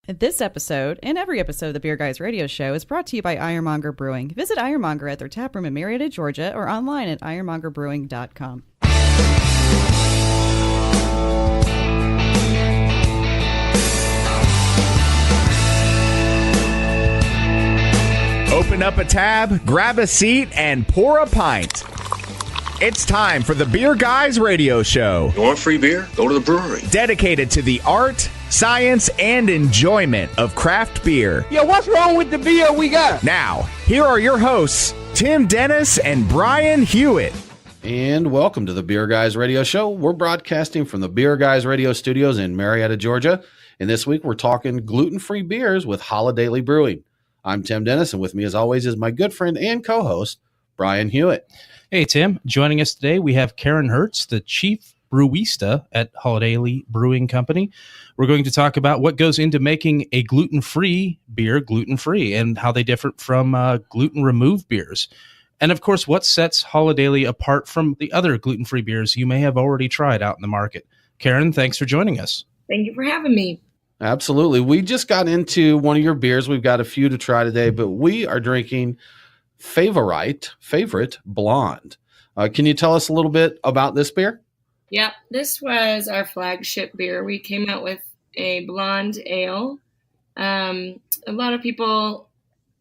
This episode, and every episode of the Beer Guys radio show, is brought to you by Monger Brewing. Visit Monger at their taproom in Marietta, Georgia, or online at ironmongerbrewing.com. Open up a tab, grab a seat, and pour a pint. It's time for the Beer Guys radio show. You want free beer? Go to the brewery. Dedicated to the art, science, and enjoyment of craft beer. Yeah, what's wrong with the beer we got? Now, here are your hosts, Tim Dennis and Brian Hewitt. And welcome to the Beer Guys radio show. We're broadcasting from the Beer Guys radio studios in Marietta, Georgia. And this week we're talking gluten-free beers with Holidaily Brewing. I'm Tim Dennis, and with me as always is my good friend and co-host, Brian Hewitt. Hey, Tim. Joining us today, we have Karen Hertz, the Chief Brewista at Holidaily Brewing Company. We're going to talk about what goes into making a gluten-free beer gluten-free and how they differ from gluten-removed beers. And, of course, what sets Holidaily apart from the other gluten-free beers you may have already tried out in the market. Karen, thanks for joining us. Thank you for having me. Absolutely. We just got into one of your beers. We've got a few to try today, but we are drinking Favorite Blonde. Can you tell us a little bit about this beer? Yeah, this was our flagship beer. We came out with a blonde ale. A lot of people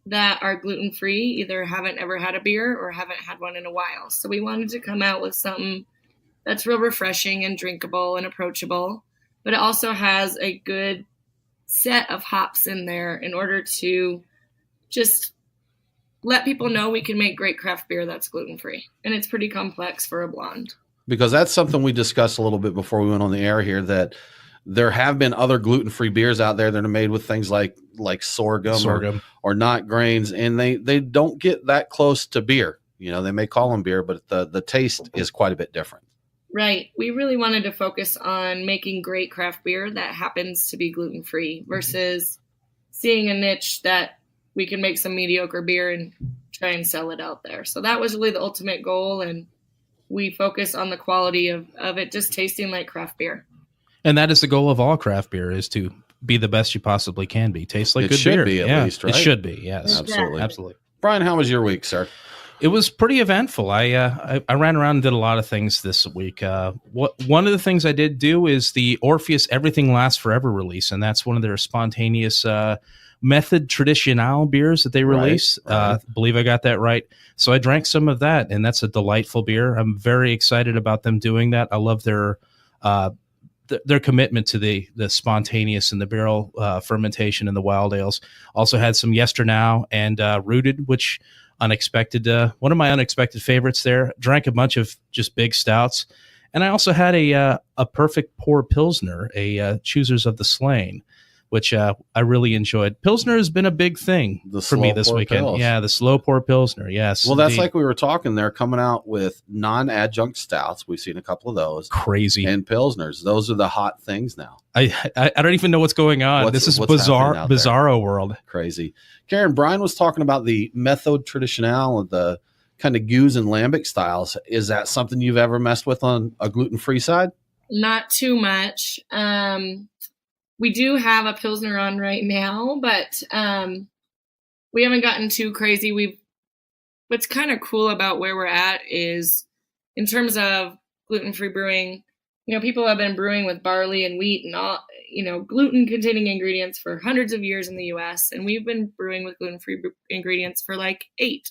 that are gluten-free either haven't ever had a beer or haven't had one in a while. So we wanted to come out with something that's real refreshing and drinkable and approachable, but it also has a good set of hops in there in order to just let people know we can make great craft beer that's gluten-free. And it's pretty complex for a blonde. Because that's something we discussed a little bit before we went on the air here, that there have been other gluten-free beers out there that are made with things like sorghum. Or not grains, and they don't get that close to beer. You know, they may call them beer, but the taste is quite a bit different. Right. We really wanted to focus on making great craft beer that happens to be gluten-free versus seeing a niche that we can make some mediocre beer and try and sell it out there. So that was really the ultimate goal, and we focus on the quality of it just tasting like craft beer. And that is the goal of all craft beer, is to be the best you possibly can be. Taste like It good should beer. be at least, right? It should be, yes. Absolutely. Absolutely. Brian, how was your week, sir? It was pretty eventful. I ran around and did a lot of things this week. One of the things I did do is the Orpheus Everything Lasts Forever release, and that's one of their spontaneous method traditional beers that they release. Right. Believe I got that right. So I drank some of that, and that's a delightful beer. I'm very excited about them doing that. I love their commitment to the spontaneous and the barrel fermentation and the wild ales. Also had some Yesternow and Rooted, which unexpected, one of my unexpected favorites there. Drank a bunch of just big stouts. And I also had a perfect pour Pilsner, a Choosers of the Slain, which I really enjoyed. Pilsner has been a big thing for me this weekend. Pils. Yeah, the slow pour Pilsner, yes. Well, that's like we were talking. They're coming out with non-adjunct stouts. We've seen a couple of those. Crazy. And Pilsners. Those are the hot things now. I don't even know what's going on. This is bizarro world. Crazy. Karen, Brian was talking about the Methode Traditionale and the kind of goose and lambic styles. Is that something you've ever messed with on a gluten-free side? Not too much. We do have a Pilsner on right now, but we haven't gotten too crazy. What's kind of cool about where we're at is in terms of gluten-free brewing, you know, people have been brewing with barley and wheat and all, you know, gluten-containing ingredients for hundreds of years in the U.S., and we've been brewing with gluten-free ingredients for like 8.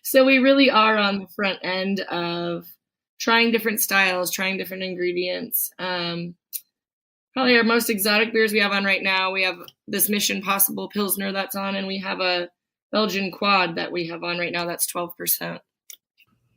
So we really are on the front end of trying different styles, trying different ingredients. Probably our most exotic beers we have on right now, we have this Mission Possible Pilsner that's on, and we have a Belgian Quad that we have on right now that's 12%.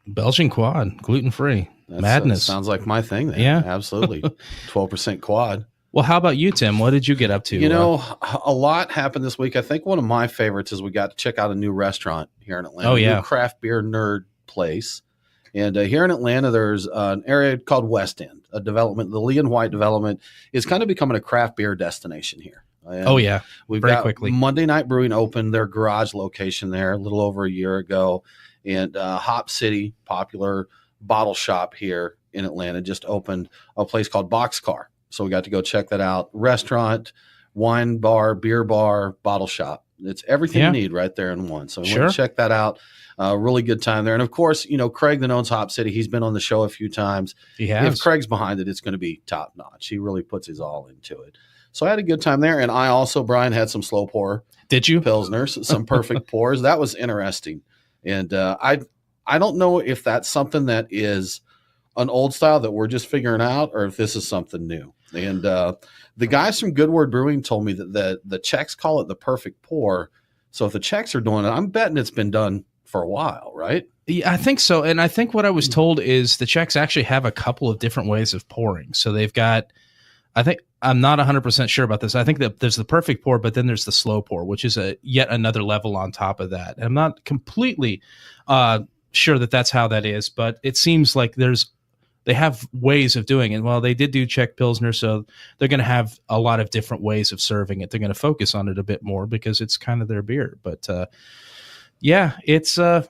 Belgian Quad, gluten-free. Madness. Sounds like my thing then. Yeah. Absolutely. 12% Quad. Well, how about you, Tim? What did you get up to? You know, a lot happened this week. I think one of my favorites is we got to check out a new restaurant here in Atlanta. Oh, yeah. A new craft beer nerd place. And here in Atlanta, there's an area called West End, a development. The Lee and White development is kind of becoming a craft beer destination here. And oh, yeah. We've Very got quickly. Monday Night Brewing opened their garage location there a little over a year ago. And Hop City, popular bottle shop here in Atlanta, just opened a place called Boxcar. So we got to go check that out. Restaurant, wine bar, beer bar, bottle shop. It's everything you need right there in one. So check that out. Really good time there. And of course, Craig that owns Hop City, he's been on the show a few times. He has. If Craig's behind it, it's going to be top notch. He really puts his all into it. So I had a good time there. And I also, Brian, had some slow pour. Did you? Pilsners, some perfect pours. That was interesting. And I don't know if that's something that is an old style that we're just figuring out or if this is something new. And the guys from Good Word Brewing told me that the Czechs call it the perfect pour. So if the Czechs are doing it, I'm betting it's been done for a while, right? Yeah, I think so. And I think what I was told is the Czechs actually have a couple of different ways of pouring. So they've got, I'm not 100% sure about this. I think that there's the perfect pour, but then there's the slow pour, which is yet another level on top of that. And I'm not completely sure that that's how that is, but it seems like they have ways of doing it. Well, they did do Czech Pilsner, so they're going to have a lot of different ways of serving it. They're going to focus on it a bit more because it's kind of their beer. But yeah, it's a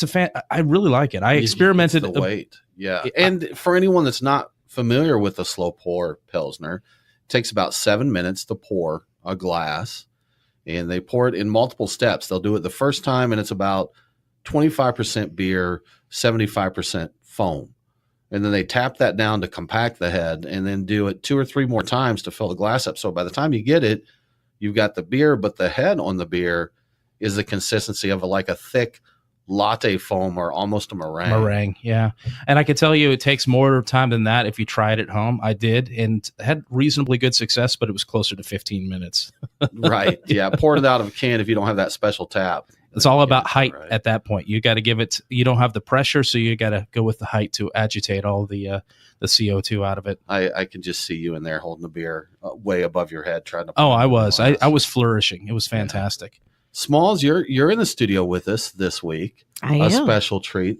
fan. I really like it. I experimented. It's the weight. Yeah. And for anyone that's not familiar with the slow pour Pilsner, it takes about 7 minutes to pour a glass, and they pour it in multiple steps. They'll do it the first time, and it's about 25% beer, 75% foam. And then they tap that down to compact the head and then do it 2 or 3 more times to fill the glass up. So by the time you get it, you've got the beer, but the head on the beer is the consistency of a thick latte foam or almost a meringue. Meringue, yeah. And I can tell you it takes more time than that if you try it at home. I did and had reasonably good success, but it was closer to 15 minutes. Right, yeah. Poured it out of a can if you don't have that special tap. It's all about height at that point. You got to give it, you don't have the pressure, so you got to go with the height to agitate all the CO2 out of it. I can just see you in there holding the beer way above your head trying to. Oh, I was. I was flourishing. It was fantastic. Yeah. Smalls, you're in the studio with us this week. I am. A special treat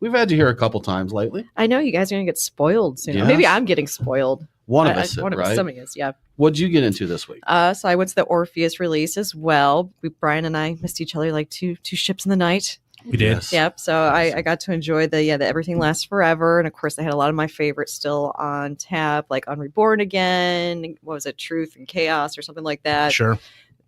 we've had you here a couple times lately. I know you guys are going to get spoiled soon. Yes. Maybe I'm getting spoiled. One of us, right? Somebody is, yeah. What'd you get into this week? So I went to the Orpheus release as well. Brian and I missed each other like two ships in the night. We did. Yes. Yep. So I got to enjoy the Everything Lasts Forever. And of course, I had a lot of my favorites still on tap, like On Reborn Again. What was it? Truth and Chaos or something like that. Sure.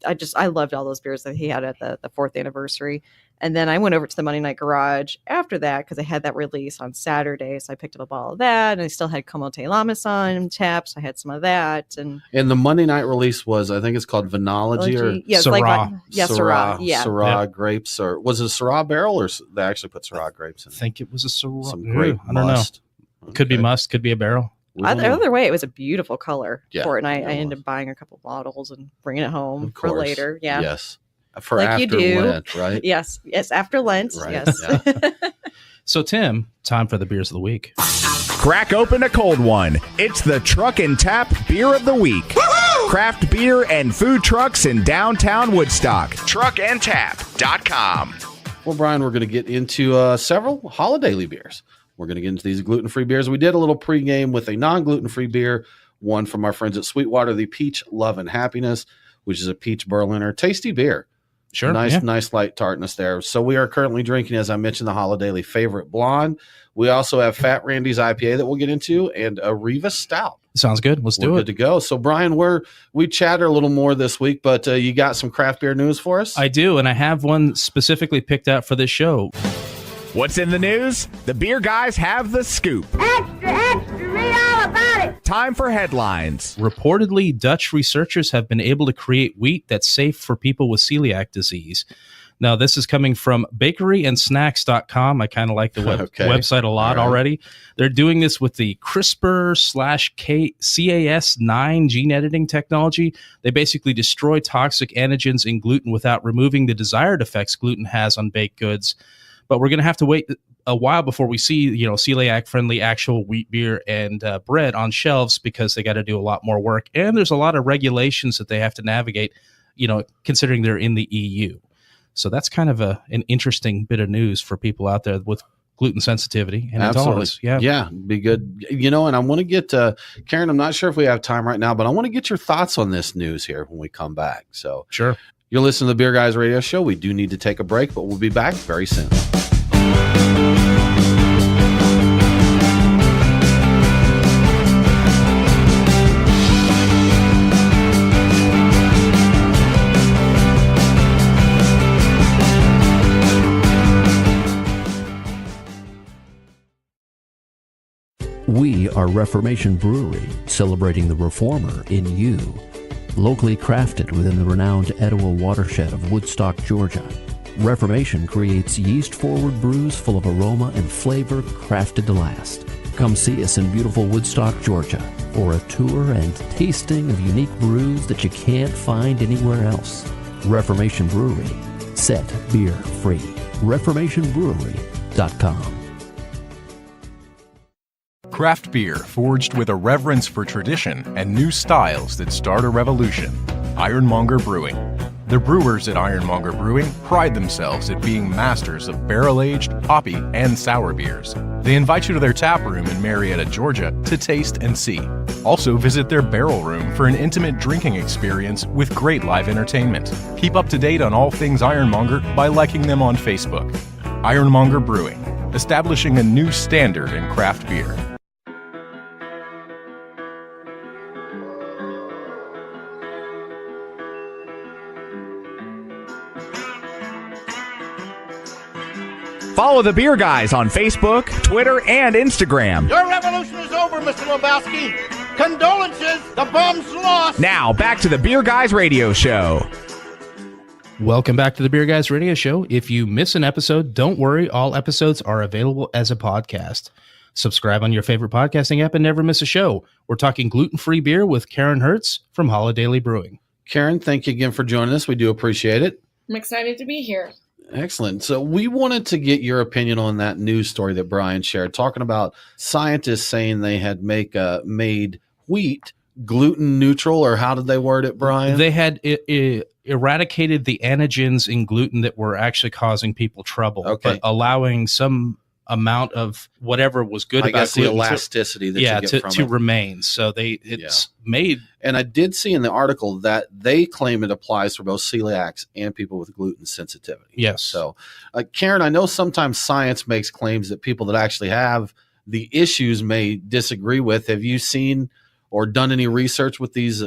I loved all those beers that he had at the 4th anniversary. And then I went over to the Monday Night Garage after that because I had that release on Saturday. So I picked up a bottle of that, and I still had Como Te Lamas on tap. So I had some of that. And the Monday night release was, I think it's called Vinology or Syrah. Syrah. Yeah. Syrah grapes, or was it a Syrah barrel, or they actually put Syrah grapes in? I think it was a Syrah. Some grape I don't must. know. Could be must, could be a barrel. Either way, it was a beautiful color for it. And I ended was. up buying a couple bottles and bringing it home Of for course. later. Yeah. Yes. For Like after you do. Lent, right? Yes. After Lent. Right. Yes. Yeah. So, Tim, time for the beers of the week. Crack open a cold one. It's the Truck and Tap Beer of the Week. Woo-hoo! Craft beer and food trucks in downtown Woodstock. Truckandtap.com. Well, Brian, we're going to get into several Holidaily beers. We're going to get into these gluten-free beers. We did a little pregame with a non-gluten-free beer, one from our friends at Sweetwater, the Peach Love and Happiness, which is a peach Berliner. Tasty beer. Sure. Nice light tartness there. So we are currently drinking, as I mentioned, the Holidaily Favorite Blonde. We also have Fat Randy's IPA that we'll get into, and a Riva Stout. Sounds good. Let's do it. Good to go. So, Brian, we chatter a little more this week, but you got some craft beer news for us? I do, and I have one specifically picked out for this show. What's in the news? The beer guys have the scoop. Extra, extra, read all about it. Time for headlines. Reportedly, Dutch researchers have been able to create wheat that's safe for people with celiac disease. Now, this is coming from bakeryandsnacks.com. I kind of like the website a lot already. They're doing this with the CRISPR/Cas9 gene editing technology. They basically destroy toxic antigens in gluten without removing the desired effects gluten has on baked goods. But we're going to have to wait a while before we see, celiac-friendly actual wheat beer and bread on shelves because they got to do a lot more work. And there's a lot of regulations that they have to navigate, considering they're in the EU. So that's kind of an interesting bit of news for people out there with gluten sensitivity and intolerance. Yeah, be good. And I want to get Karen, I'm not sure if we have time right now, but I want to get your thoughts on this news here when we come back. So sure. You're listening to the Beer Guys Radio Show. We do need to take a break, but we'll be back very soon. are Reformation Brewery, celebrating the reformer in you. Locally crafted within the renowned Etowah watershed of Woodstock, Georgia, Reformation creates yeast-forward brews full of aroma and flavor crafted to last. Come see us in beautiful Woodstock, Georgia, for a tour and tasting of unique brews that you can't find anywhere else. Reformation Brewery. Set beer free. ReformationBrewery.com. Craft beer forged with a reverence for tradition and new styles that start a revolution. Ironmonger Brewing. The brewers at Ironmonger Brewing pride themselves at being masters of barrel-aged, hoppy, and sour beers. They invite you to their tap room in Marietta, Georgia to taste and see. Also visit their barrel room for an intimate drinking experience with great live entertainment. Keep up to date on all things Ironmonger by liking them on Facebook. Ironmonger Brewing, establishing a new standard in craft beer. Follow the Beer Guys on Facebook, Twitter, and Instagram. Your revolution is over, Mr. Lebowski. Condolences, the bum's lost. Now, back to the Beer Guys Radio Show. Welcome back to the Beer Guys Radio Show. If you miss an episode, don't worry. All episodes are available as a podcast. Subscribe on your favorite podcasting app and never miss a show. We're talking gluten-free beer with Karen Hertz from Holidaily Brewing. Karen, thank you again for joining us. We do appreciate it. I'm excited to be here. Excellent. So we wanted to get your opinion on that news story that Brian shared, talking about scientists saying they had made wheat gluten neutral, or how did they word it, Brian? They had eradicated the antigens in gluten that were actually causing people trouble, but allowing some amount of whatever was good I about guess gluten the elasticity that you get from to it remain. So it's made. And I did see in the article that they claim it applies for both celiacs and people with gluten sensitivity. Yes. So, Karen, I know sometimes science makes claims that people that actually have the issues may disagree with. Have you seen or done any research with these,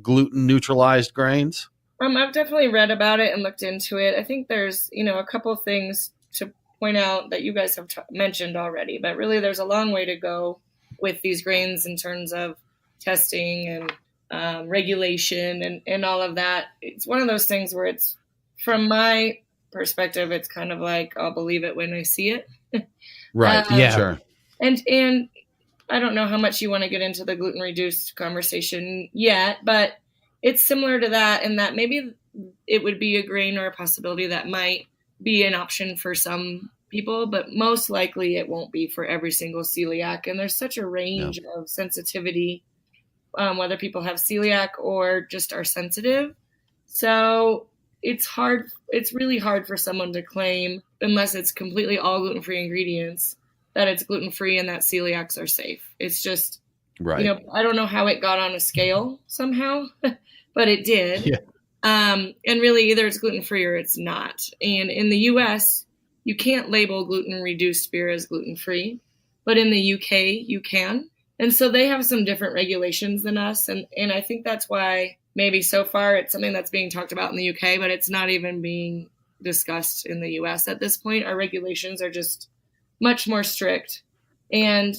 gluten neutralized grains? I've definitely read about it and looked into it. I think there's, a couple things to point out that you guys have mentioned already, but really there's a long way to go with these grains in terms of testing and regulation and all of that. It's one of those things where it's, from my perspective, it's kind of like, I'll believe it when I see it. Right. Sure. And I don't know how much you want to get into the gluten reduced conversation yet, but it's similar to that in that maybe it would be a grain or a possibility that might be an option for some people, but most likely it won't be for every single celiac. And there's such a range of sensitivity, whether people have celiac or just are sensitive. So it's really hard for someone to claim, unless it's completely all gluten-free ingredients, that it's gluten-free and that celiacs are safe. It's just, right. I don't know how it got on a scale somehow, but it did. Yeah. And really either it's gluten-free or it's not. And in the US, you can't label gluten-reduced beer as gluten-free, but in the UK, you can. And so they have some different regulations than us. And I think that's why maybe so far it's something that's being talked about in the UK, but it's not even being discussed in the US at this point. Our regulations are just much more strict. And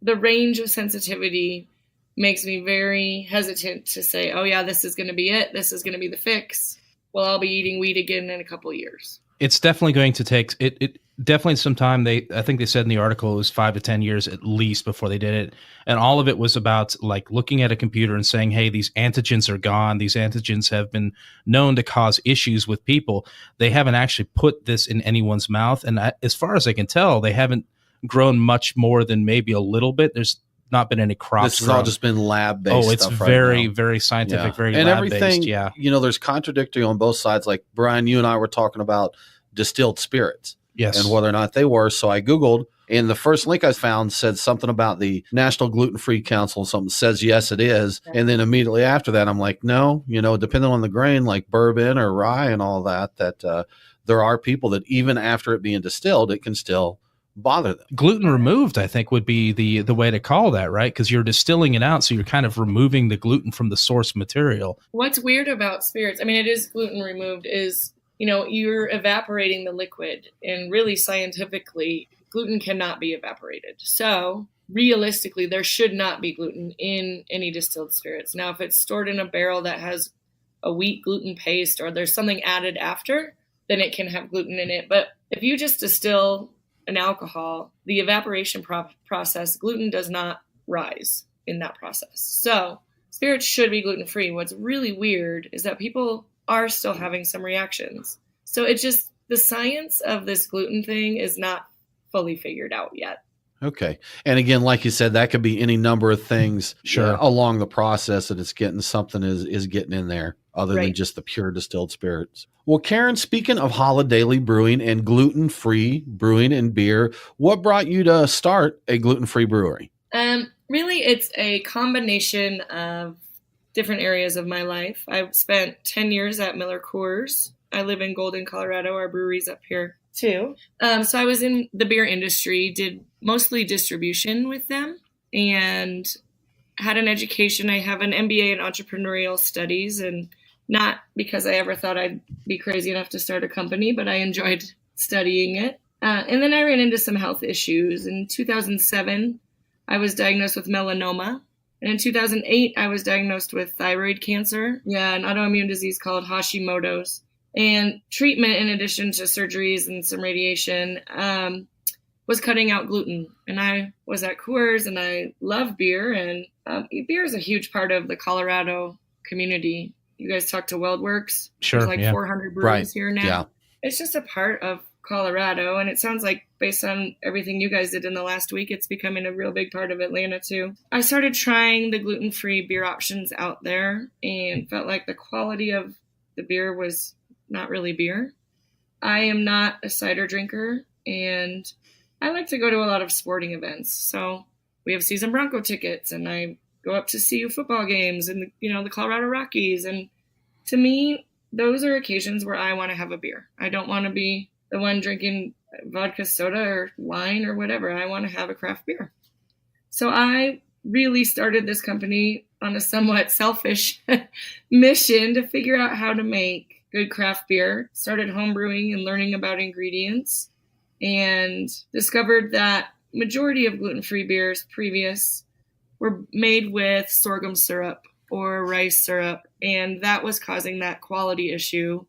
the range of sensitivity makes me very hesitant to say, oh yeah, this is going to be it. This is going to be the fix. Well, I'll be eating wheat again in a couple of years. It's definitely going to take it definitely some time. I think they said in the article it was 5 to 10 years at least before they did it. And all of it was about like looking at a computer and saying, hey, these antigens are gone. These antigens have been known to cause issues with people. They haven't actually put this in anyone's mouth. And as far as I can tell, they haven't grown much more than maybe a little bit. There's not been any crops. This has all just been lab-based. Oh, it's stuff very, right very scientific, very and lab-based. Everything, yeah. There's contradictory on both sides. Like Brian, you and I were talking about distilled spirits. Yes. And whether or not they were. So I Googled, and the first link I found said something about the National Gluten-Free Council. Something says, yes, it is. And then immediately after that, I'm like, no, depending on the grain, like bourbon or rye and all that, there are people that even after it being distilled, it can still bother them. Gluten removed, I think, would be the way to call that, right? Because you're distilling it out, so you're kind of removing the gluten from the source material. What's weird about spirits, I mean, it is gluten removed, is, you're evaporating the liquid. And really scientifically, gluten cannot be evaporated. So realistically, there should not be gluten in any distilled spirits. Now, if it's stored in a barrel that has a wheat gluten paste or there's something added after, then it can have gluten in it. But if you just distill an alcohol, the evaporation process, gluten does not rise in that process. So spirits should be gluten-free. What's really weird is that people are still having some reactions. So it's just the science of this gluten thing is not fully figured out yet. Okay. And again, like you said, that could be any number of things along the process that it's getting something is getting in there other than just the pure distilled spirits. Well, Karen, speaking of Holidaily Brewing and gluten-free brewing and beer, what brought you to start a gluten-free brewery? Really, it's a combination of different areas of my life. I've spent 10 years at Miller Coors. I live in Golden, Colorado. Our brewery's up here too. So I was in the beer industry, did mostly distribution with them, and had an education. I have an MBA in entrepreneurial studies, and not because I ever thought I'd be crazy enough to start a company, but I enjoyed studying it. And then I ran into some health issues. In 2007, I was diagnosed with melanoma. And in 2008, I was diagnosed with thyroid cancer. An autoimmune disease called Hashimoto's. And treatment, in addition to surgeries and some radiation, was cutting out gluten. And I was at Coors, and I love beer. And beer is a huge part of the Colorado community. You guys talk to WeldWorks. Sure. There's 400 breweries here now. Yeah. It's just a part of Colorado. And it sounds like, based on everything you guys did in the last week, it's becoming a real big part of Atlanta too. I started trying the gluten-free beer options out there and felt like the quality of the beer was not really beer. I am not a cider drinker, and I like to go to a lot of sporting events. So we have season Bronco tickets, and I go up to see football games and the Colorado Rockies. And to me, those are occasions where I want to have a beer. I don't want to be the one drinking vodka soda or wine or whatever. I want to have a craft beer. So I really started this company on a somewhat selfish mission to figure out how to make good craft beer. Started homebrewing and learning about ingredients, and discovered that majority of gluten-free beers previous were made with sorghum syrup or rice syrup, and that was causing that quality issue,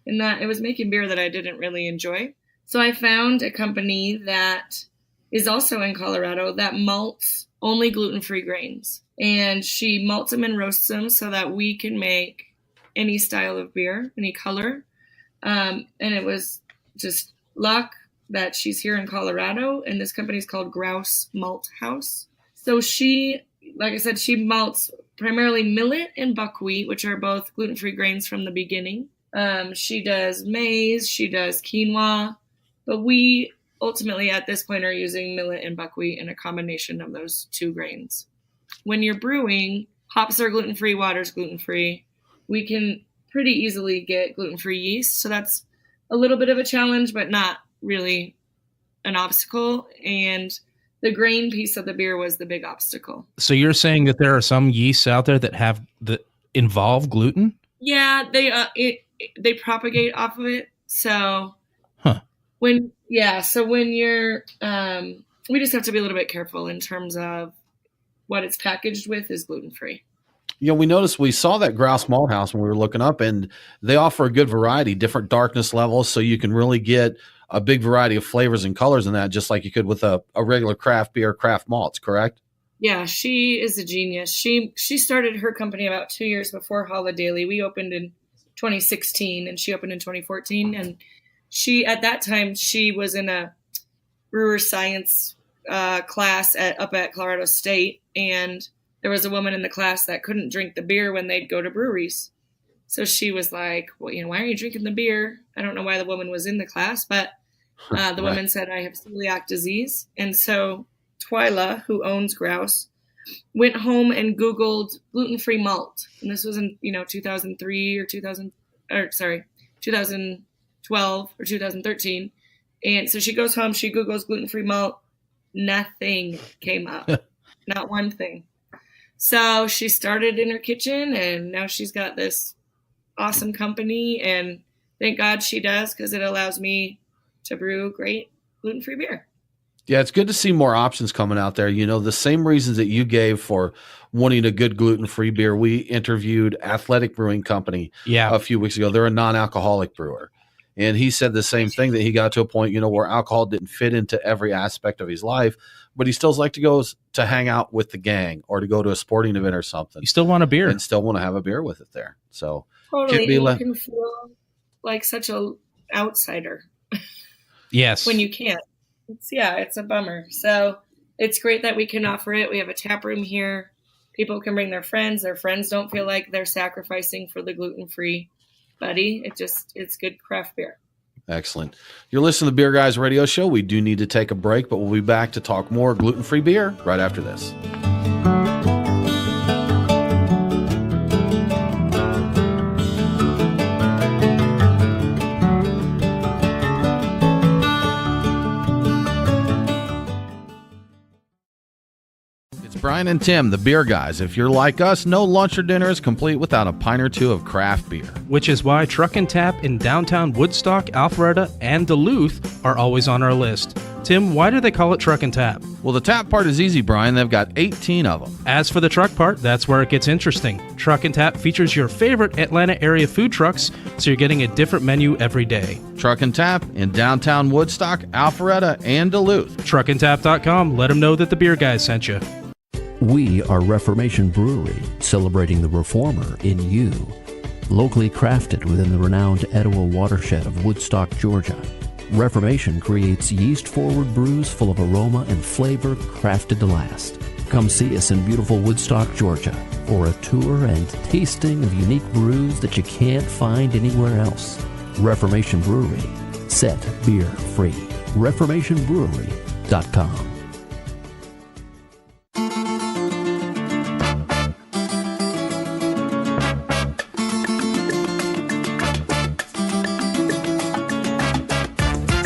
and that it was making beer that I didn't really enjoy. So I found a company that is also in Colorado that malts only gluten-free grains, and she malts them and roasts them so that we can make any style of beer, any color. And it was just luck that she's here in Colorado, and this company is called Grouse Malt House. So she, like I said, she malts primarily millet and buckwheat, which are both gluten-free grains from the beginning. She does maize, she does quinoa, but we ultimately at this point are using millet and buckwheat in a combination of those two grains. When you're brewing, hops are gluten-free, water's gluten-free. We can pretty easily get gluten-free yeast, so that's a little bit of a challenge, but not really an obstacle. And the grain piece of the beer was the big obstacle. So you're saying that there are some yeasts out there that involve gluten? Yeah, they propagate off of it. So when you're we just have to be a little bit careful in terms of what it's packaged with is gluten-free. We saw that Grouse Malt House when we were looking up, and they offer a good variety, different darkness levels, so you can really get a big variety of flavors and colors in that, just like you could with a regular craft beer, craft malts, correct? Yeah, she is a genius. She started her company about 2 years before Holidadily. We opened in 2016, and she opened in 2014. And at that time, she was in a brewer science class up at Colorado State, and there was a woman in the class that couldn't drink the beer when they'd go to breweries. So she was like, well, why are you drinking the beer? I don't know why the woman was in the class, but the woman said, I have celiac disease. And so Twyla, who owns Grouse, went home and Googled gluten-free malt. And this was in, 2003 or 2012 or 2013. And so she goes home, she Googles gluten-free malt. Nothing came up. Not one thing. So she started in her kitchen, and now she's got this awesome company, and thank God she does, because it allows me to brew great gluten-free beer. Yeah, it's good to see more options coming out there. You know, the same reasons that you gave for wanting a good gluten-free beer. We interviewed Athletic Brewing Company a few weeks ago. They're a non-alcoholic brewer. And he said the same thing, that he got to a point, you know, where alcohol didn't fit into every aspect of his life, but he still like to go to hang out with the gang or to go to a sporting event or something. You still want a beer. And still want to have a beer with it there. So totally, you can feel like such a outsider. Yes. When you can't. It's a bummer. So it's great that we can offer it. We have a tap room here. People can bring their friends. Their friends don't feel like they're sacrificing for the gluten-free buddy. It's good craft beer. Excellent. You're listening to the Beer Guys Radio Show. We do need to take a break, but we'll be back to talk more gluten-free beer right after this. Brian and Tim, the Beer Guys. If you're like us, no lunch or dinner is complete without a pint or two of craft beer. Which is why Truck and Tap in downtown Woodstock, Alpharetta, and Duluth are always on our list. Tim, why do they call it Truck and Tap? Well, the tap part is easy, Brian. They've got 18 of them. As for the truck part, that's where it gets interesting. Truck and Tap features your favorite Atlanta area food trucks, so you're getting a different menu every day. Truck and Tap in downtown Woodstock, Alpharetta, and Duluth. Truckandtap.com. Let them know that the Beer Guys sent you. We are Reformation Brewery, celebrating the reformer in you. Locally crafted within the renowned Etowah watershed of Woodstock, Georgia, Reformation creates yeast-forward brews full of aroma and flavor crafted to last. Come see us in beautiful Woodstock, Georgia, for a tour and tasting of unique brews that you can't find anywhere else. Reformation Brewery. Set beer free. ReformationBrewery.com.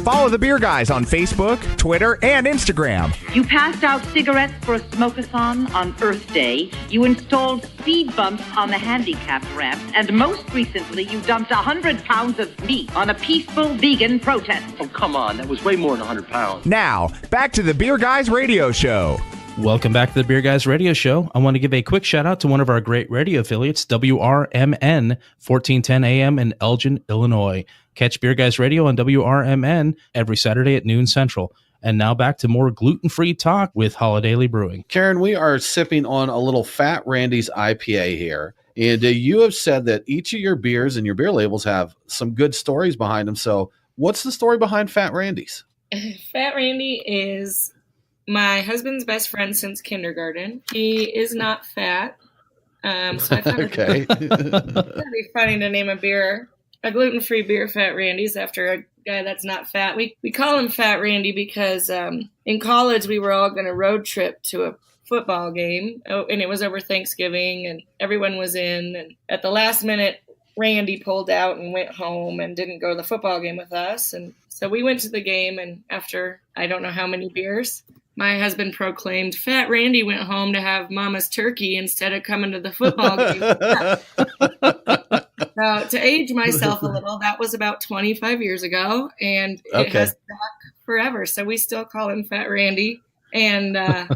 Follow the Beer Guys on Facebook, Twitter, and Instagram. You passed out cigarettes for a smoke-a-thon on Earth Day. You installed speed bumps on the handicapped ramps. And most recently, you dumped 100 pounds of meat on a peaceful vegan protest. Oh, come on. That was way more than 100 pounds. Now, back to the Beer Guys Radio Show. Welcome back to the Beer Guys Radio Show. I want to give a quick shout out to one of our great radio affiliates, WRMN, 1410 AM in Elgin, Illinois. Catch Beer Guys Radio on WRMN every Saturday at noon Central. And now back to more gluten-free talk with Holidaily Brewing. Karen, we are sipping on a little Fat Randy's IPA here. And you have said that each of your beers and your beer labels have some good stories behind them. So what's the story behind Fat Randy's? Fat Randy is my husband's best friend since kindergarten. He is not fat. So I thought okay. it'd be funny to name a gluten-free beer Fat Randy's after a guy that's not fat. We call him Fat Randy because in college we were all going to road trip to a football game, and it was over Thanksgiving, and everyone was in. And at the last minute, Randy pulled out and went home and didn't go to the football game with us. And so we went to the game, and after I don't know how many beers, my husband proclaimed, Fat Randy went home to have Mama's turkey instead of coming to the football game. Now, to age myself a little, that was about 25 years ago, and it has stuck forever. So we still call him Fat Randy. And I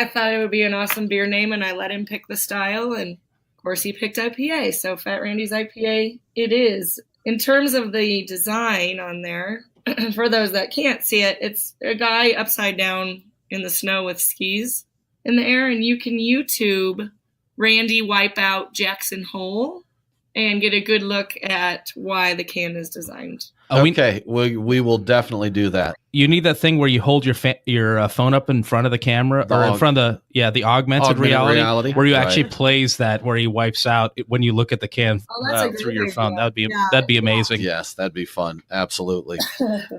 thought it would be an awesome beer name, and I let him pick the style. And, of course, he picked IPA. So Fat Randy's IPA it is. In terms of the design on there, for those that can't see it, it's a guy upside down in the snow with skis in the air. And you can YouTube Randy wipe out Jackson Hole and get a good look at why the can is designed. Okay, we will definitely do that. You need that thing where you hold your phone up in front of the camera, or in front of the augmented reality, where you actually plays that, where he wipes out when you look at the can through your phone. That'd be amazing. Yes, that'd be fun. Absolutely.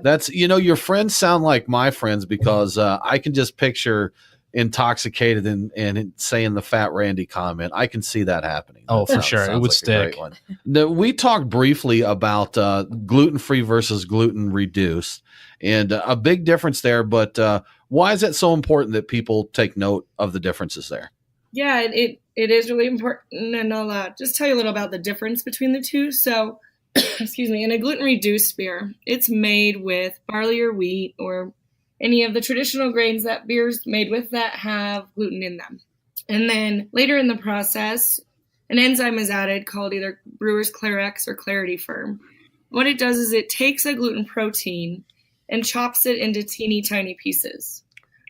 That's your friends sound like my friends because I can just picture intoxicated and saying the Fat Randy comment. I can see that happening. Oh, for sure. It would stick. Now, we talked briefly about gluten-free versus gluten-reduced, and a big difference there, but why is it so important that people take note of the differences there? Yeah, it is really important, and I'll just tell you a little about the difference between the two. So, excuse me, in a gluten-reduced beer, it's made with barley or wheat or any of the traditional grains that beer's made with that have gluten in them. And then later in the process, an enzyme is added called either brewer's Celiac or Clarity Firm. What it does is it takes a gluten protein and chops it into teeny tiny pieces.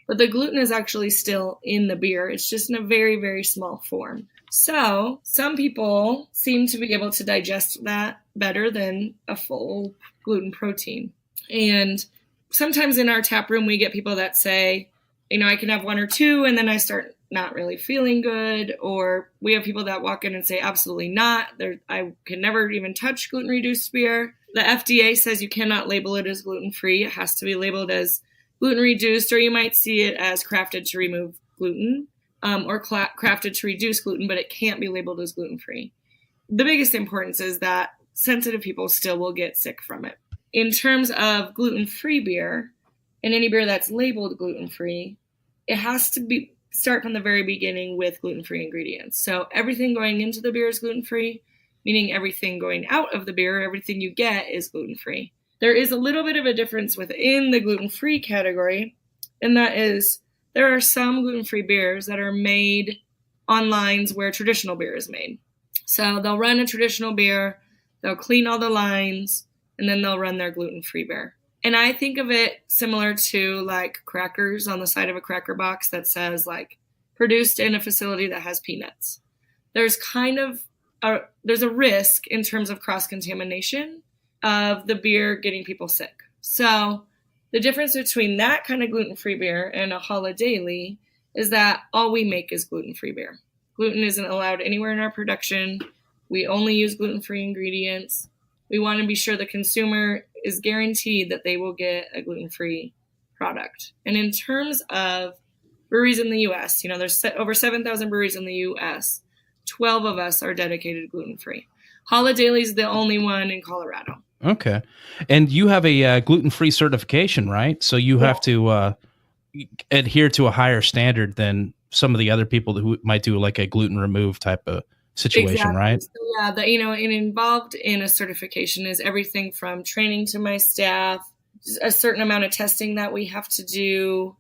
But the gluten is actually still in the beer. It's just in a very, very small form. So some people seem to be able to digest that better than a full gluten protein. And sometimes in our tap room, we get people that say, I can have one or two, and then I start not really feeling good. Or we have people that walk in and say, absolutely not. I can never even touch gluten-reduced beer. The FDA says you cannot label it as gluten-free. It has to be labeled as gluten-reduced, or you might see it as crafted to remove gluten, or crafted to reduce gluten, but it can't be labeled as gluten-free. The biggest importance is that sensitive people still will get sick from it. In terms of gluten-free beer, and any beer that's labeled gluten-free, it has to start from the very beginning with gluten-free ingredients. So everything going into the beer is gluten-free, meaning everything going out of the beer, everything you get is gluten-free. There is a little bit of a difference within the gluten-free category, and that is there are some gluten-free beers that are made on lines where traditional beer is made. So they'll run a traditional beer, they'll clean all the lines, and then they'll run their gluten-free beer. And I think of it similar to like crackers on the side of a cracker box that says like produced in a facility that has peanuts. There's there's a risk in terms of cross-contamination of the beer getting people sick. So the difference between that kind of gluten-free beer and a Holidaily is that all we make is gluten-free beer. Gluten isn't allowed anywhere in our production. We only use gluten-free ingredients. We want to be sure the consumer is guaranteed that they will get a gluten-free product. And in terms of breweries in the U.S., there's over 7,000 breweries in the U.S. 12 of us are dedicated gluten-free. Holidaily is the only one in Colorado. Okay. And you have a gluten-free certification, right? So you have to adhere to a higher standard than some of the other people who might do like a gluten remove type of situation, exactly. Right? So yeah, and involved in a certification is everything from training to my staff, a certain amount of testing that we have to do,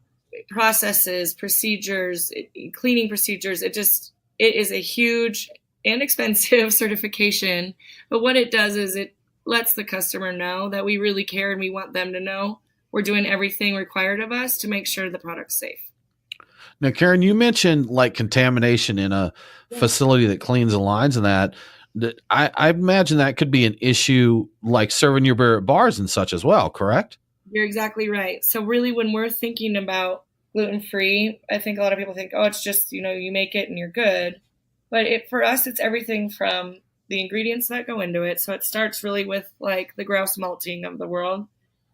processes, procedures, cleaning procedures. It is a huge and expensive certification. But what it does is it lets the customer know that we really care, and we want them to know we're doing everything required of us to make sure the product's safe. Now, Karen, you mentioned like contamination in a facility that cleans the lines and that I imagine that could be an issue like serving your beer at bars and such as well, correct? You're exactly right. So really when we're thinking about gluten-free, I think a lot of people think, it's just, you make it and you're good. But for us, it's everything from the ingredients that go into it. So it starts really with like the Grouse malting of the world,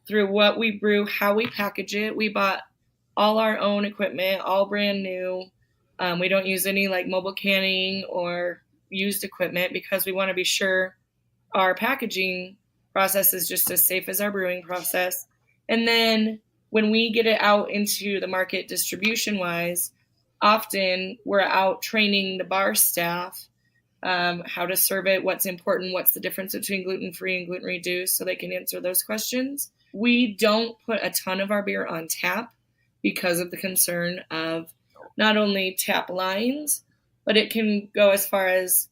through what we brew, how we package it. We bought all our own equipment, all brand new. We don't use any like mobile canning or used equipment because we want to be sure our packaging process is just as safe as our brewing process. And then when we get it out into the market distribution wise, often we're out training the bar staff how to serve it, what's important, what's the difference between gluten-free and gluten-reduced, so they can answer those questions. We don't put a ton of our beer on tap because of the concern of not only tap lines, but it can go as far as,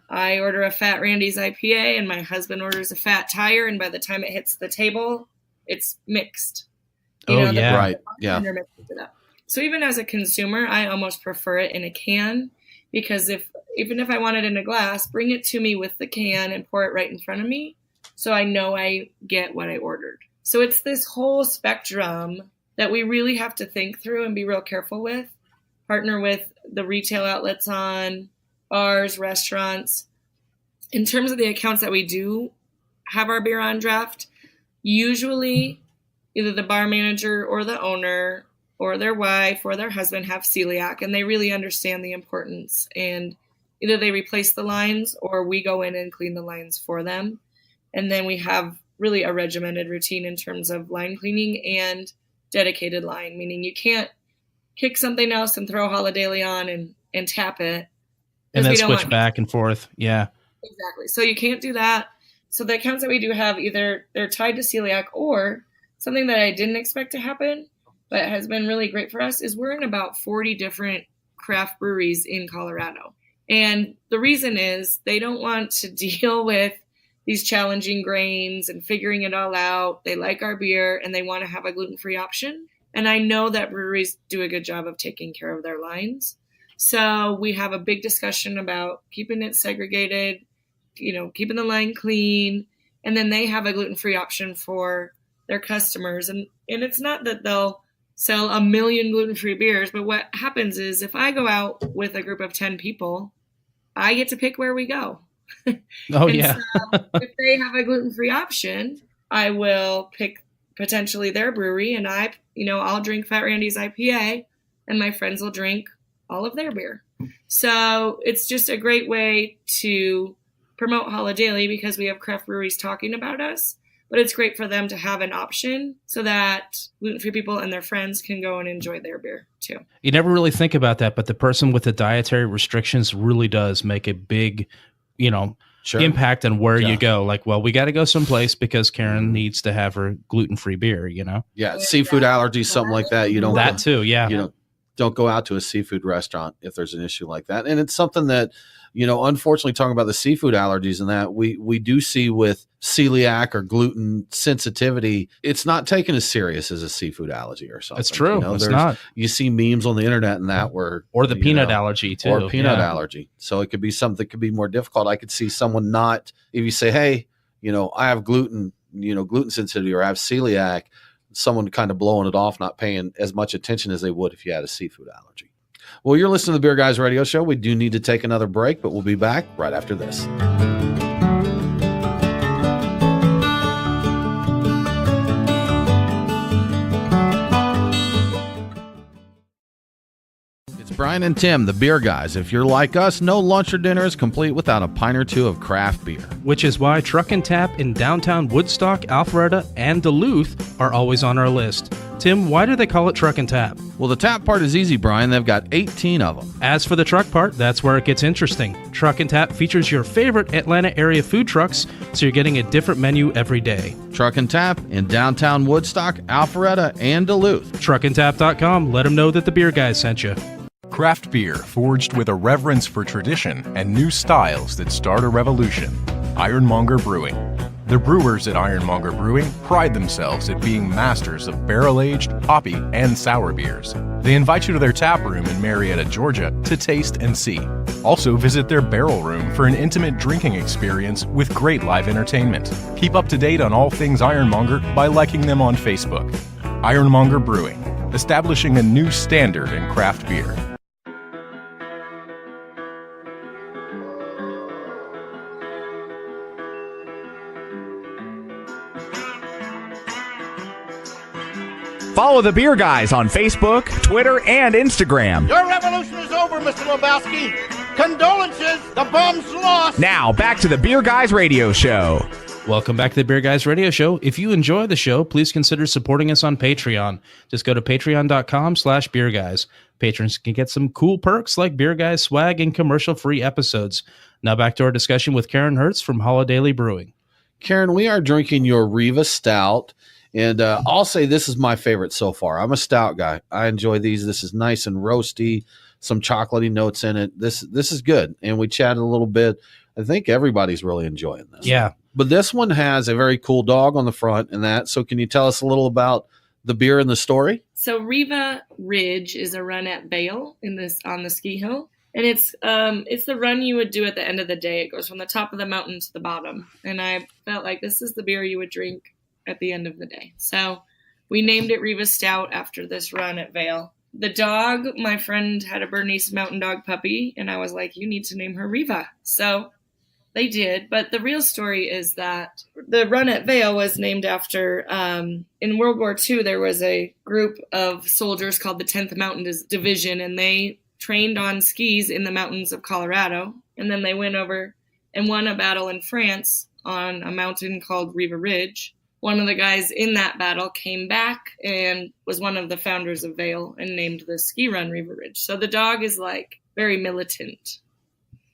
I order a Fat Randy's IPA and my husband orders a Fat Tire, and by the time it hits the table, it's mixed. Right. Yeah. Mixes it up. So even as a consumer, I almost prefer it in a can, because even if I want it in a glass, bring it to me with the can and pour it right in front of me so I know I get what I ordered. So it's this whole spectrum that we really have to think through and be real careful with. Partner with the retail outlets on, bars, restaurants. In terms of the accounts that we do have our beer on draft, usually either the bar manager or the owner or their wife or their husband have celiac, and they really understand the importance. And either they replace the lines or we go in and clean the lines for them. And then we have really a regimented routine in terms of line cleaning and dedicated line, meaning you can't kick something else and throw Holidaily on and tap it. And then switch back and forth. Yeah. Exactly. So you can't do that. So the accounts that we do have, either they're tied to celiac or something that I didn't expect to happen, but has been really great for us, is we're in about 40 different craft breweries in Colorado. And the reason is they don't want to deal with these challenging grains and figuring it all out. They like our beer and they want to have a gluten-free option. And I know that breweries do a good job of taking care of their lines. So we have a big discussion about keeping it segregated, keeping the line clean. And then they have a gluten-free option for their customers. And it's not that they'll sell 1 million gluten-free beers, but what happens is if I go out with a group of 10 people, I get to pick where we go. Oh, yeah. So if they have a gluten-free option, I will pick potentially their brewery, and I'll drink Fat Randy's IPA, and my friends will drink all of their beer. So it's just a great way to promote Holidaily because we have craft breweries talking about us, but it's great for them to have an option so that gluten-free people and their friends can go and enjoy their beer too. You never really think about that, but the person with the dietary restrictions really does make a big, Sure. impact on where you go. Like, well, we got to go someplace because Karen needs to have her gluten-free beer, Yeah, seafood allergies, something like that. You don't that too, yeah. Don't go out to a seafood restaurant if there's an issue like that. And it's something that, unfortunately, talking about the seafood allergies and that, we do see with celiac or gluten sensitivity, it's not taken as serious as a seafood allergy or something. It's true. It's not. You see memes on the internet and that where... Or the peanut allergy, too. Or peanut allergy. So it could be something that could be more difficult. I could see someone not... If you say, hey, I have gluten sensitivity or I have celiac, someone kind of blowing it off, not paying as much attention as they would if you had a seafood allergy. Well, you're listening to the Beer Guys Radio Show. We do need to take another break, but we'll be back right after this. Brian and Tim, the Beer Guys. If you're like us, no lunch or dinner is complete without a pint or two of craft beer. Which is why Truck and Tap in downtown Woodstock, Alpharetta, and Duluth are always on our list. Tim, why do they call it Truck and Tap? Well, the tap part is easy, Brian. They've got 18 of them. As for the truck part, that's where it gets interesting. Truck and Tap features your favorite Atlanta area food trucks, so you're getting a different menu every day. Truck and Tap in downtown Woodstock, Alpharetta, and Duluth. Truckandtap.com. Let them know that the Beer Guys sent you. Craft beer forged with a reverence for tradition and new styles that start a revolution. Ironmonger Brewing. The brewers at Ironmonger Brewing pride themselves at being masters of barrel-aged, hoppy, and sour beers. They invite you to their tap room in Marietta, Georgia to taste and see. Also visit their barrel room for an intimate drinking experience with great live entertainment. Keep up to date on all things Ironmonger by liking them on Facebook. Ironmonger Brewing, establishing a new standard in craft beer. Follow the Beer Guys on Facebook, Twitter, and Instagram. Your revolution is over, Mr. Lebowski. Condolences, the bum's lost. Now, back to the Beer Guys Radio Show. Welcome back to the Beer Guys Radio Show. If you enjoy the show, please consider supporting us on Patreon. Just go to patreon.com/beerguys. Patrons can get some cool perks like Beer Guys swag and commercial-free episodes. Now back to our discussion with Karen Hertz from Holidaily Brewing. Karen, we are drinking your Riva Stout. And I'll say this is my favorite so far. I'm a stout guy. I enjoy these. This is nice and roasty, some chocolatey notes in it. This is good. And we chatted a little bit. I think everybody's really enjoying this. Yeah. But this one has a very cool dog on the front and that. So can you tell us a little about the beer and the story? So Riva Ridge is a run at Vail on the ski hill. And it's the run you would do at the end of the day. It goes from the top of the mountain to the bottom. And I felt like this is the beer you would drink at the end of the day. So we named it Riva Stout after this run at Vail. The dog, my friend had a Bernese Mountain Dog puppy, and I was like, you need to name her Riva. So they did. But the real story is that the run at Vail was named after, in World War II, there was a group of soldiers called the 10th Mountain Division, and they trained on skis in the mountains of Colorado. And then they went over and won a battle in France on a mountain called Riva Ridge. One of the guys in that battle came back and was one of the founders of Vail and named the ski run Riva Ridge. So the dog is like very militant.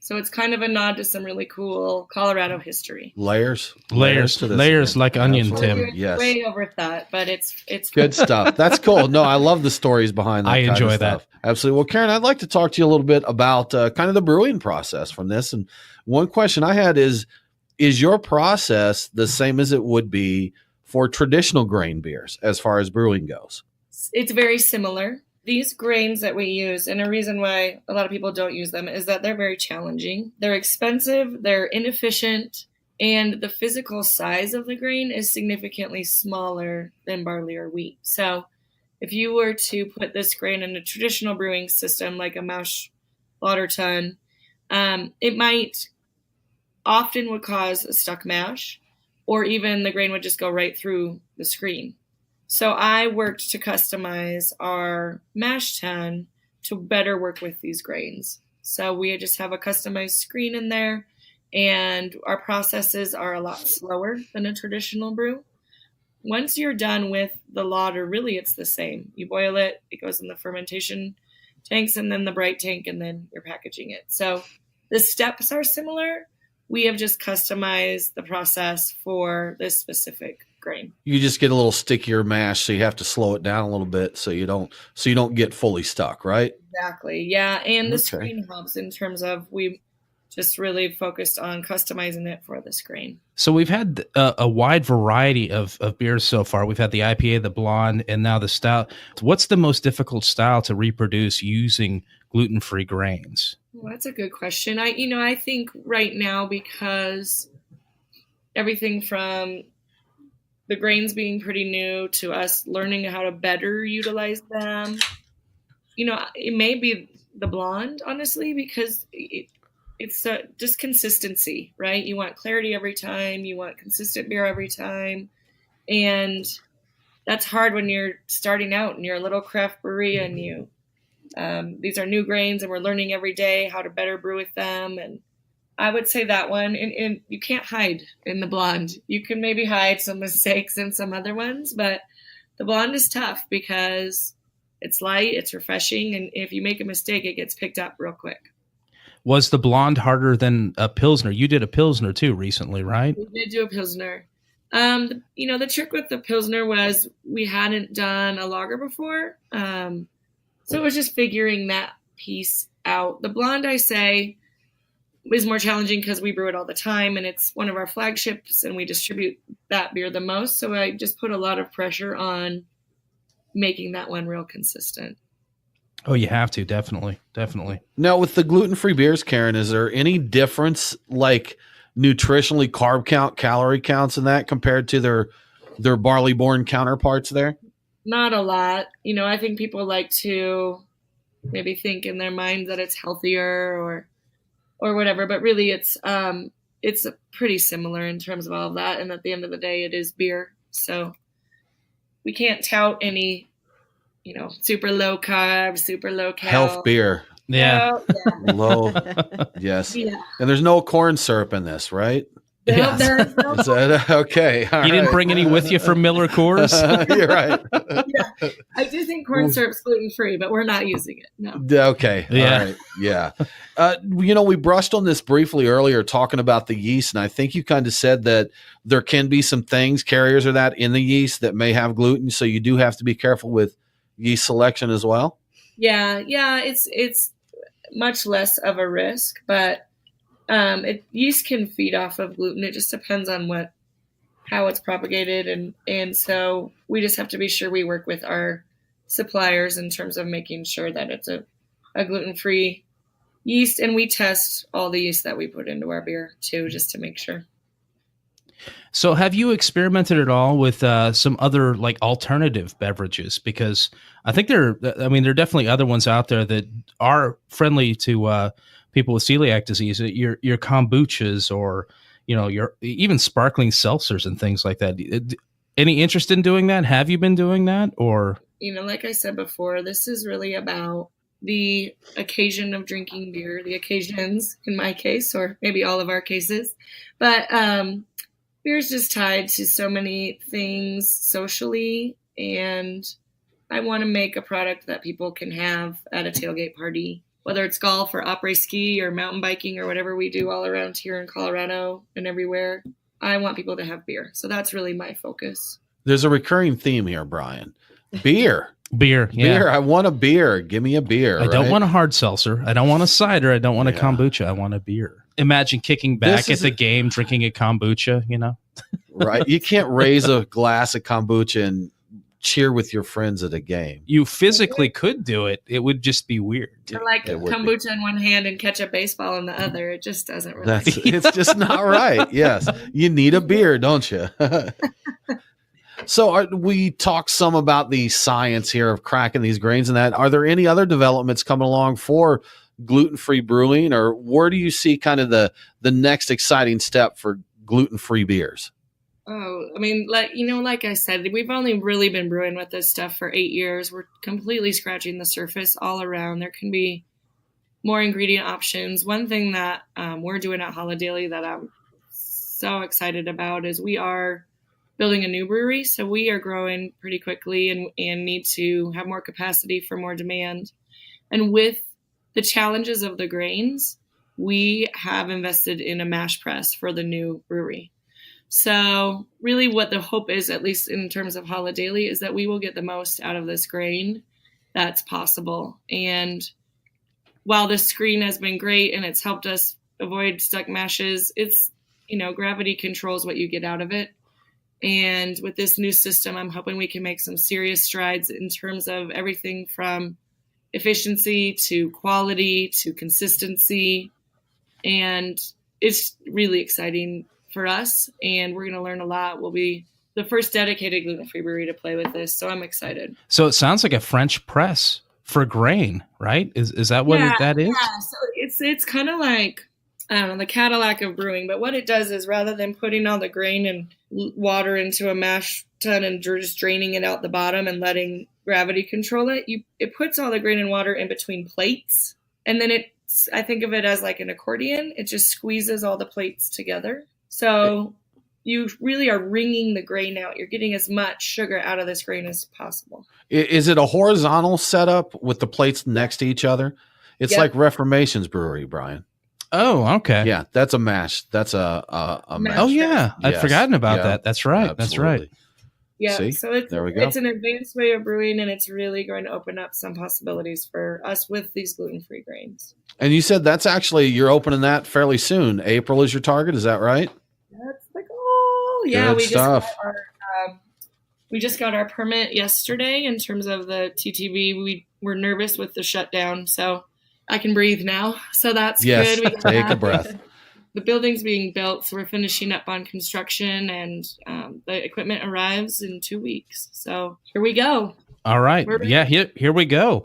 So it's kind of a nod to some really cool Colorado history. Layers to this. Layers like onion, Absolutely. Tim. Yes. Way overthought, but it's Good stuff. That's cool. No, I love the stories behind that. I kind of enjoy stuff. Absolutely. Well, Karen, I'd like to talk to you a little bit about kind of the brewing process from this. And one question I had is your process the same as it would be for traditional grain beers as far as brewing goes? It's very similar. These grains that we use, and a reason why a lot of people don't use them, is that they're very challenging. They're expensive, they're inefficient, and the physical size of the grain is significantly smaller than barley or wheat. So if you were to put this grain in a traditional brewing system like a mash lauter tun, it might often would cause a stuck mash, or even the grain would just go right through the screen. So I worked to customize our mash tun to better work with these grains. So we just have a customized screen in there, and our processes are a lot slower than a traditional brew. Once you're done with the lauter, really it's the same. You boil it, it goes in the fermentation tanks, and then the bright tank, and then you're packaging it. So the steps are similar. We have just customized the process for this specific grain. You just get a little stickier mash, so you have to slow it down a little bit so you don't get fully stuck, right? Exactly. Yeah. And the screen helps in terms of we just really focused on customizing it for this grain. So we've had a wide variety of beers so far. We've had the IPA, the blonde, and now the stout. What's the most difficult style to reproduce using gluten-free grains? Well, that's a good question. I think right now, because everything from the grains being pretty new to us learning how to better utilize them, it may be the blonde, honestly, because it's just consistency, right? You want clarity every time. You want consistent beer every time. And that's hard when you're starting out and you're a little craft brewery and these are new grains and we're learning every day how to better brew with them. And I would say that one, and you can't hide in the blonde. You can maybe hide some mistakes in some other ones, but the blonde is tough because it's light, it's refreshing, and if you make a mistake, it gets picked up real quick. Was the blonde harder than a Pilsner? You did a Pilsner too recently, right? We did do a Pilsner. The trick with the Pilsner was we hadn't done a lager before. So it was just figuring that piece out. The blonde, I say, is more challenging because we brew it all the time and it's one of our flagships and we distribute that beer the most. So I just put a lot of pressure on making that one real consistent. Oh, you have to. Definitely. Now with the gluten-free beers, Karen, is there any difference like nutritionally carb count, calorie counts in that compared to their barley-born counterparts there? Not a lot. I think people like to maybe think in their mind that it's healthier or whatever, but really it's pretty similar in terms of all of that. And at the end of the day, it is beer. So we can't tout any, super low carb, super low cal. Health beer. Yeah. Low. Yes. Yeah. And there's no corn syrup in this, right? No, Yes. there's no Is that okay? All You didn't bring any with you from Miller Coors? You're right. Yeah. I do think corn syrup's gluten-free, but we're not using it. No. Okay. Yeah. All right. Yeah. We brushed on this briefly earlier talking about the yeast, and I think you kind of said that there can be some things, carriers or that, in the yeast that may have gluten, so you do have to be careful with yeast selection as well. Yeah. It's much less of a risk, but yeast can feed off of gluten. It just depends on how it's propagated, and so we just have to be sure we work with our suppliers in terms of making sure that it's a gluten-free yeast, and we test all the yeast that we put into our beer too, just to make sure. So have you experimented at all with some other like alternative beverages? Because I think there are definitely other ones out there that are friendly to people with celiac disease. Your kombuchas or, your even sparkling seltzers and things like that. Any interest in doing that? Have you been doing that? Or, like I said before, this is really about the occasion of drinking beer, the occasions in my case, or maybe all of our cases. But beer is just tied to so many things socially, and I want to make a product that people can have at a tailgate party whether it's golf or après ski or mountain biking or whatever we do all around here in Colorado and everywhere. I want people to have beer. So that's really my focus. There's a recurring theme here, Brian. Beer. Beer. Yeah. Beer. I want a beer. Give me a beer. I don't want a hard seltzer. I don't want a cider. I don't want a kombucha. I want a beer. Imagine kicking back at the game, drinking a kombucha, you know? Right. You can't raise a glass of kombucha and cheer with your friends at a game. You physically could do it. It would just be weird. Or like kombucha in one hand and catch a baseball in the other. It just doesn't really. It's just not right. Yes. You need a beer, don't you? So we talked some about the science here of cracking these grains and that. Are there any other developments coming along for gluten-free brewing, or where do you see kind of the next exciting step for gluten-free beers? Oh, I mean, like I said, we've only really been brewing with this stuff for 8 years. We're completely scratching the surface all around. There can be more ingredient options. One thing that we're doing at Holidaily that I'm so excited about is we are building a new brewery. So we are growing pretty quickly and need to have more capacity for more demand. And with the challenges of the grains, we have invested in a mash press for the new brewery. So really what the hope is, at least in terms of Holidaily, is that we will get the most out of this grain that's possible. And while the screen has been great and it's helped us avoid stuck mashes, it's, gravity controls what you get out of it. And with this new system, I'm hoping we can make some serious strides in terms of everything from efficiency to quality to consistency. And it's really exciting for us, and we're going to learn a lot. We'll be the first dedicated gluten-free brewery to play with this, so I'm excited. So it sounds like a French press for grain, right? Is that what that is? Yeah, so it's kind of like, I don't know, the Cadillac of brewing, but what it does is rather than putting all the grain and water into a mash tun and just draining it out the bottom and letting gravity control it, it puts all the grain and water in between plates, and then I think of it as like an accordion. It just squeezes all the plates together. So you really are wringing the grain out. You're getting as much sugar out of this grain as possible. Is it a horizontal setup with the plates next to each other? It's like Reformation's brewery, Brian. Oh, okay. Yeah, that's a mash. That's a mash. Oh, yeah. I'd forgotten about that. That's right. Absolutely. That's right. Yeah, See? so there we go. It's an advanced way of brewing, and it's really going to open up some possibilities for us with these gluten-free grains. And you said that's actually, you're opening that fairly soon. April is your target. Is that right? That's the goal. Yeah, we just got our permit yesterday in terms of the TTB. We were nervous with the shutdown, so I can breathe now. So that's good. We take a breath. The building's being built, so we're finishing up on construction, and the equipment arrives in 2 weeks. So here we go. All right. Here we go.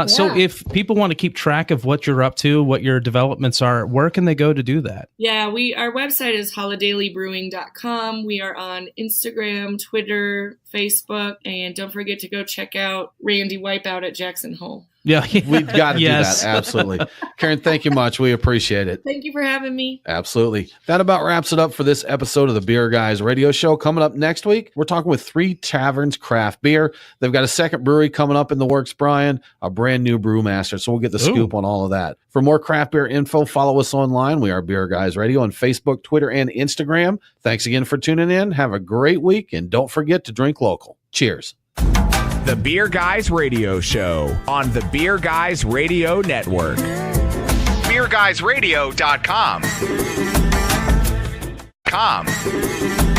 So if people want to keep track of what you're up to, what your developments are, where can they go to do that? Yeah, our website is holidailybrewing.com. We are on Instagram, Twitter, Facebook, and don't forget to go check out Randy Wipeout at Jackson Hole. Yeah, we've got to do that. Absolutely. Karen, thank you much. We appreciate it. Thank you for having me. Absolutely. That about wraps it up for this episode of the Beer Guys Radio Show. Coming up next week, we're talking with Three Taverns Craft Beer. They've got a second brewery coming up in the works, Brian, a brand new brewmaster. So we'll get the scoop on all of that. For more craft beer info, follow us online. We are Beer Guys Radio on Facebook, Twitter, and Instagram. Thanks again for tuning in. Have a great week, and don't forget to drink local. Cheers. The Beer Guys Radio Show on the Beer Guys Radio Network. BeerGuysRadio.com.